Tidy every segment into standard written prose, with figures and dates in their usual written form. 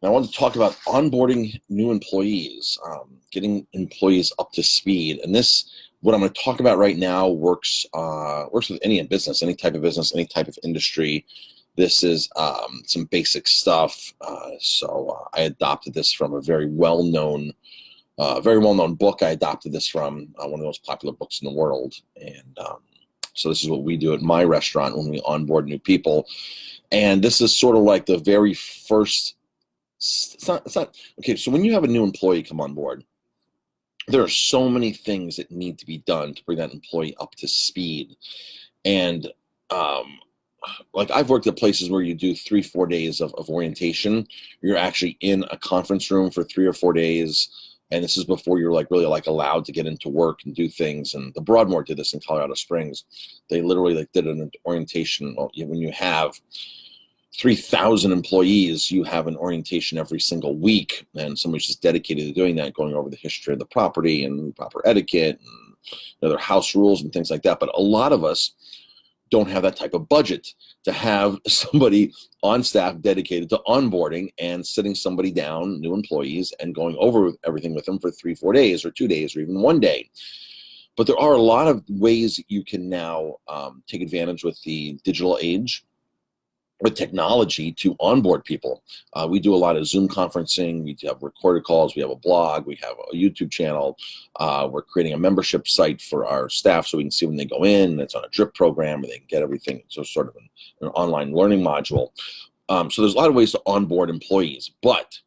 And I want to talk about onboarding new employees, getting employees up to speed. And this, what I'm going to talk about right now, works with any business, any type of business, any type of industry. This is some basic stuff. I adopted this from a very well-known book. I adopted this from one of the most popular books in the world. And so this is what we do at my restaurant when we onboard new people. And this is sort of like the very first. It's not okay. So when you have a new employee come on board, there are so many things that need to be done to bring that employee up to speed. And like I've worked at places where you do 3-4 days of orientation. You're actually in a conference room for 3 or 4 days. And this is before you're really allowed to get into work and do things. And the Broadmoor did this in Colorado Springs. They literally did an orientation. When you have 3,000 employees, you have an orientation every single week, and somebody's just dedicated to doing that, going over the history of the property and proper etiquette and their house rules and things like that. But a lot of us don't have that type of budget to have somebody on staff dedicated to onboarding and sitting somebody down, new employees, and going over everything with them for 3-4 days or 2 days or even 1 day. But there are a lot of ways that you can now take advantage with the digital age, with technology, to onboard people. We do a lot of Zoom conferencing. We have recorded calls. We have a blog. We have a YouTube channel. We're creating a membership site for our staff so we can see when they go in. It's on a drip program where they can get everything. So sort of an online learning module. So there's a lot of ways to onboard employees. But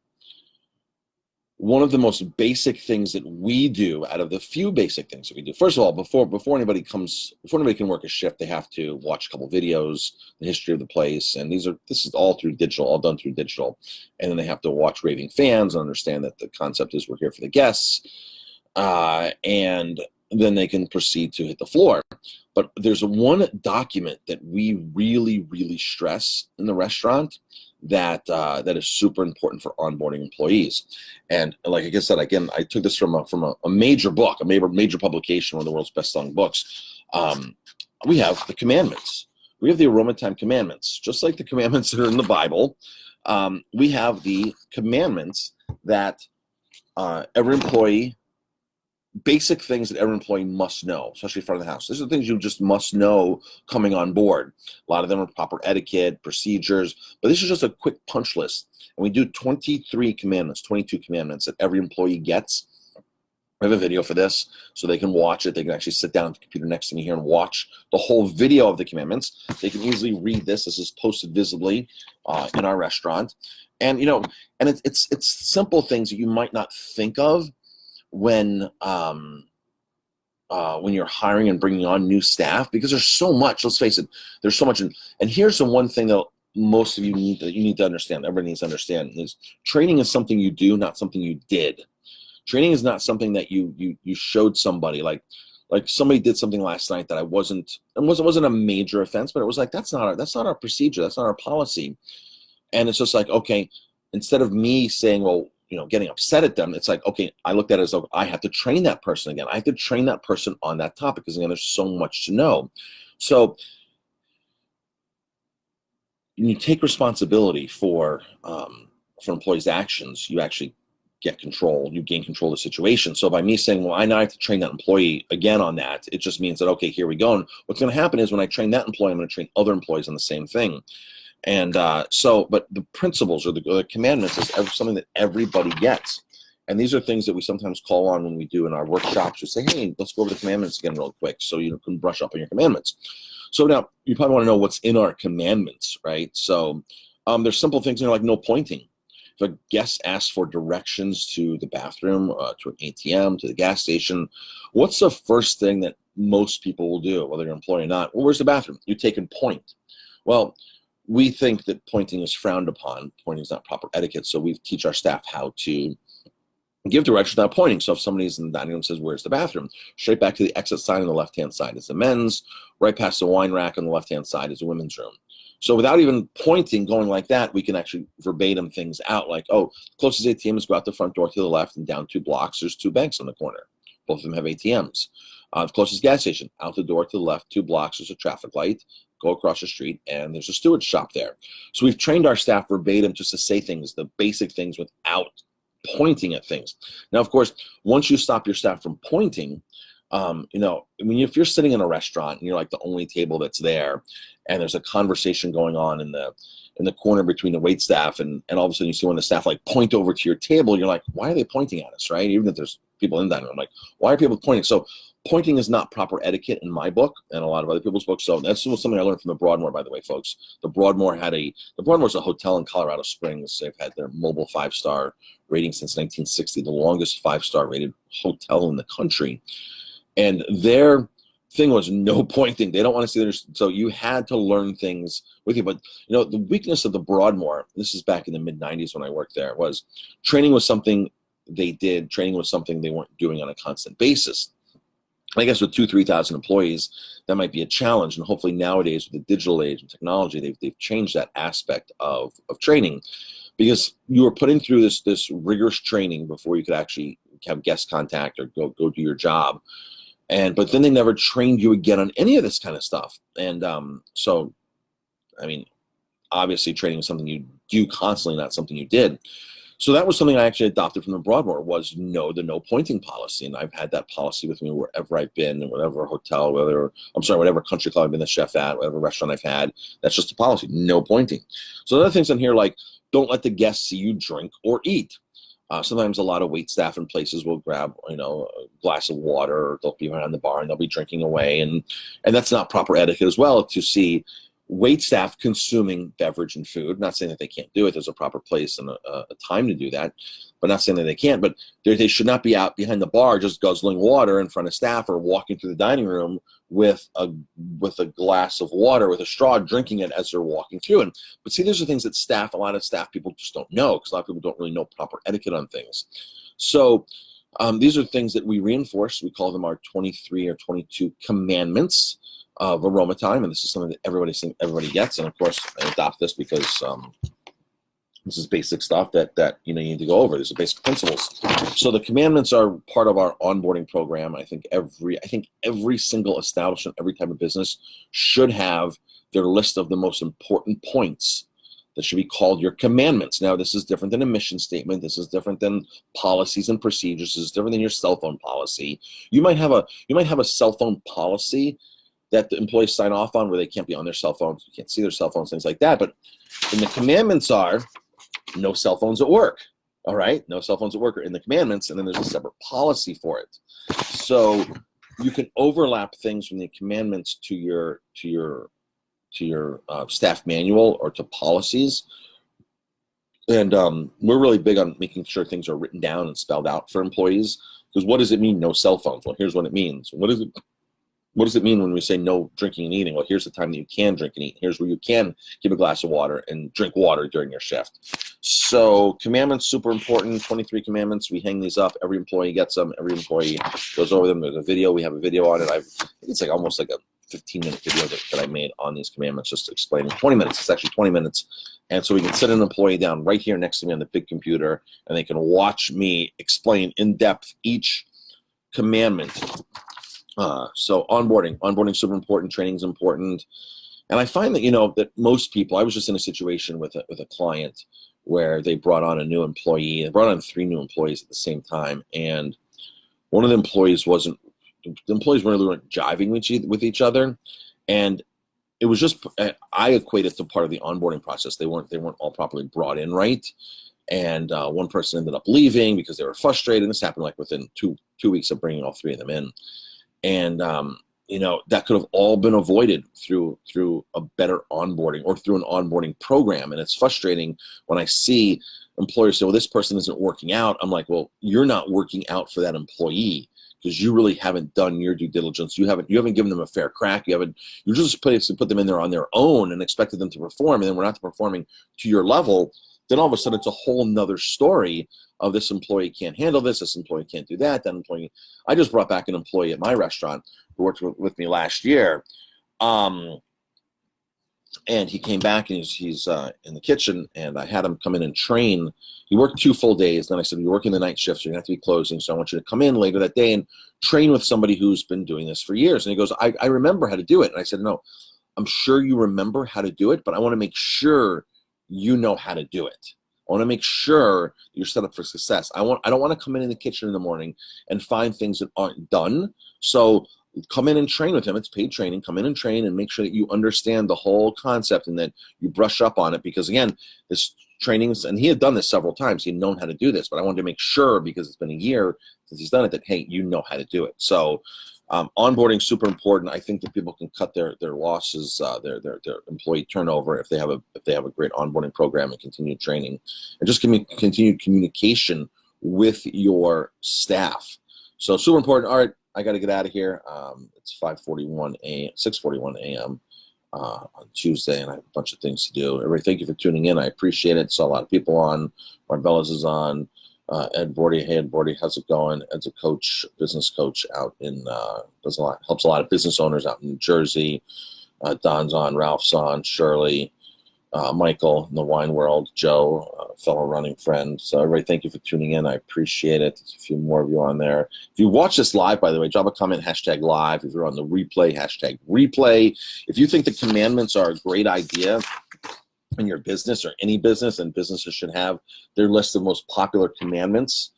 one of the most basic things that we do, out of the few basic things that we do, first of all, before anybody can work a shift, they have to watch a couple videos, the history of the place, and this is all done through digital, and then they have to watch Raving Fans and understand that the concept is we're here for the guests, and then they can proceed to hit the floor. But there's one document that we really, really stress in the restaurant that is super important for onboarding employees. And like I said, again, I took this from a major book, a major publication, one of the world's best-selling books. We have the commandments. We have the aroma time commandments, just like the commandments that are in the Bible. We have the commandments that every employee, basic things that every employee must know, especially in front of the house. These are the things you just must know coming on board. A lot of them are proper etiquette, procedures, but this is just a quick punch list. And we do 22 commandments that every employee gets. I have a video for this, so they can watch it. They can actually sit down at the computer next to me here and watch the whole video of the commandments. They can easily read this. This is posted visibly in our restaurant. And, and it's simple things that you might not think of when you're hiring and bringing on new staff, because there's so much. Let's face it, there's so much. And here's the one thing that most of you need to understand. Everybody needs to understand is training is something you do, not something you did. Training is not something that you showed somebody. Like somebody did something last night that it wasn't a major offense, but it was like that's not our procedure, that's not our policy. And it's just like, okay, instead of me saying, well, getting upset at them, it's like, okay, I looked at it as though I have to train that person again. I have to train that person on that topic because, again, there's so much to know. So when you take responsibility for employees' actions, you actually get control. You gain control of the situation. So by me saying, well, I now have to train that employee again on that, it just means that, okay, here we go. And what's going to happen is when I train that employee, I'm going to train other employees on the same thing. And but the principles or the commandments is something that everybody gets. And these are things that we sometimes call on when we do in our workshops. We say, hey, let's go over the commandments again real quick so you can brush up on your commandments. So now you probably want to know what's in our commandments, right? So there's simple things, like no pointing. If a guest asks for directions to the bathroom, to an ATM, to the gas station, what's the first thing that most people will do, whether you're an employee or not? Well, where's the bathroom? You take and point. Well, we think that pointing is frowned upon. Pointing is not proper etiquette, so we teach our staff how to give directions without pointing. So if somebody's in the dining room and says, where's the bathroom? Straight back to the exit sign on the left-hand side is the men's. Right past the wine rack on the left-hand side is the women's room. So without even pointing, going like that, we can actually verbatim things out like, oh, closest ATM is go out the front door to the left and down 2 blocks. There's 2 banks on the corner. Both of them have ATMs. The closest gas station, out the door to the left, 2 blocks, there's a traffic light. go across the street, and there's a steward's shop there. So we've trained our staff verbatim just to say things, the basic things, without pointing at things. Now, of course, once you stop your staff from pointing, if you're sitting in a restaurant and you're like the only table that's there, and there's a conversation going on in the corner between the wait staff, and all of a sudden you see one of the staff like point over to your table, you're like, why are they pointing at us, right? Even if there's people in the dining room, like, why are people pointing? So pointing is not proper etiquette in my book and a lot of other people's books. So that's something I learned from the Broadmoor, by the way, folks. The Broadmoor's a hotel in Colorado Springs. They've had their mobile 5-star rating since 1960, the longest 5-star rated hotel in the country. And their thing was no pointing. They don't want to see there's, so you had to learn things with you. But the weakness of the Broadmoor, this is back in the mid 90s when I worked there, was training was something they did. Training was something they weren't doing on a constant basis. I guess with 2,000-3,000 employees, that might be a challenge. And hopefully nowadays with the digital age and technology, they've changed that aspect of training, because you were putting through this rigorous training before you could actually have guest contact or go do your job. But then they never trained you again on any of this kind of stuff. And so, I mean, obviously training is something you do constantly, not something you did. So that was something I actually adopted from the Broadmoor, was the no pointing policy. And I've had that policy with me wherever I've been, in whatever hotel, whatever country club I've been the chef at, whatever restaurant I've had. That's just a policy, no pointing. So other things in here, like, don't let the guests see you drink or eat. Sometimes a lot of wait staff in places will grab, a glass of water, or they'll be behind the bar and they'll be drinking away. And that's not proper etiquette as well, to see wait staff consuming beverage and food. Not saying that they can't do it. There's a proper place and a time to do that, but not saying that they can't. But they should not be out behind the bar just guzzling water in front of staff, or walking through the dining room with a glass of water with a straw, drinking it as they're walking through. But see, these are things that a lot of staff people just don't know, because a lot of people don't really know proper etiquette on things. So these are things that we reinforce. We call them our 23 or 22 commandments of aroma time, and this is something that everybody gets. And of course, I adopt this because this is basic stuff that you need to go over. These are basic principles. So the commandments are part of our onboarding program. I think every single establishment, every type of business should have their list of the most important points that should be called your commandments. Now, this is different than a mission statement. This is different than policies and procedures. This is different than your cell phone policy. You might have a cell phone policy that the employees sign off on, where they can't be on their cell phones, you can't see their cell phones, things like that. But in the commandments are no cell phones at work. All right, no cell phones at work are in the commandments, and then there's a separate policy for it. So you can overlap things from the commandments to your staff manual or to policies. And we're really big on making sure things are written down and spelled out for employees. Because what does it mean, no cell phones? Well, here's what it means. What does it mean when we say no drinking and eating? Well, here's the time that you can drink and eat. Here's where you can keep a glass of water and drink water during your shift. So commandments, super important. 23 commandments. We hang these up. Every employee gets them. Every employee goes over them. There's a video. We have a video on it. I think it's like almost like a 15-minute video that I made on these commandments, just explaining. 20 minutes. It's actually 20 minutes. And so we can sit an employee down right here next to me on the big computer, and they can watch me explain in depth each commandment. So onboarding super important. Training is important. And I find that, that most people, I was just in a situation with a client where they brought on a new employee. They brought on 3 new employees at the same time. And one of the employees weren't really jiving with each other. And it was just, I equate it to part of the onboarding process. They weren't all properly brought in right. And one person ended up leaving because they were frustrated. And this happened like within two weeks of bringing all 3 of them in. And, that could have all been avoided through a better onboarding or through an onboarding program. And it's frustrating when I see employers say, well, this person isn't working out. I'm like, well, you're not working out for that employee because you really haven't done your due diligence. You haven't given them a fair crack. You just put them in there on their own and expected them to perform. And then we're not performing to your level. Then all of a sudden it's a whole nother story of this employee can't handle this employee can't do that employee. I just brought back an employee at my restaurant who worked with me last year. And he came back and he's in the kitchen, and I had him come in and train. He worked 2 full days. Then I said, you're working the night shift, so you're going to have to be closing. So I want you to come in later that day and train with somebody who's been doing this for years. And he goes, I remember how to do it. And I said, no, I'm sure you remember how to do it, but I want to make sure you know how to do it. I want to make sure you're set up for success. I don't want to come in the kitchen in the morning and find things that aren't done. So come in and train with him. It's paid training. Come in and train and make sure that you understand the whole concept and that you brush up on it. Because again, this trainings, and he had done this several times. He'd known how to do this, but I wanted to make sure, because it's been a year since he's done it, that, hey, you know how to do it. So onboarding is super important. I think that people can cut their losses, their employee turnover, if they have a great onboarding program and continued training, and just continued communication with your staff. So super important. All right, I got to get out of here. It's 6:41 a.m. On Tuesday, and I have a bunch of things to do. Everybody, thank you for tuning in. I appreciate it. Saw a lot of people on. Marbella's is on. Ed Bordy. Hey, Ed Bordy, how's it going? Ed's a coach, business coach out in, helps a lot of business owners out in New Jersey. Don's on, Ralph's on, Shirley, Michael in the wine world, Joe, fellow running friend. So everybody, thank you for tuning in. I appreciate it. There's a few more of you on there. If you watch this live, by the way, drop a comment, #live. If you're on the replay, #replay. If you think the commandments are a great idea in your business or any business, and businesses should have their list of most popular commandments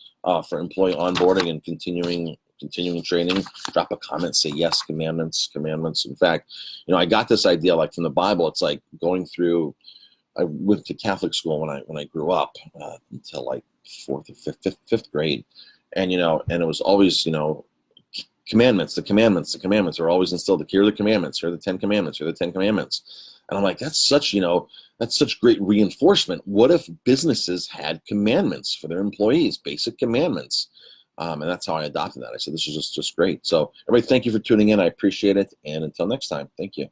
for employee onboarding and continuing training, drop a comment, say yes, commandments. In fact, I got this idea like from the Bible. It's like going through, I went to Catholic school when I grew up until like fourth or fifth grade. And, and it was always, commandments, the commandments are always instilled. Here are the commandments, here are the 10 commandments, here are the 10 commandments. And I'm like, that's such great reinforcement. What if businesses had commandments for their employees, basic commandments? And that's how I adopted that. I said, this is just great. So everybody, thank you for tuning in. I appreciate it. And until next time, thank you.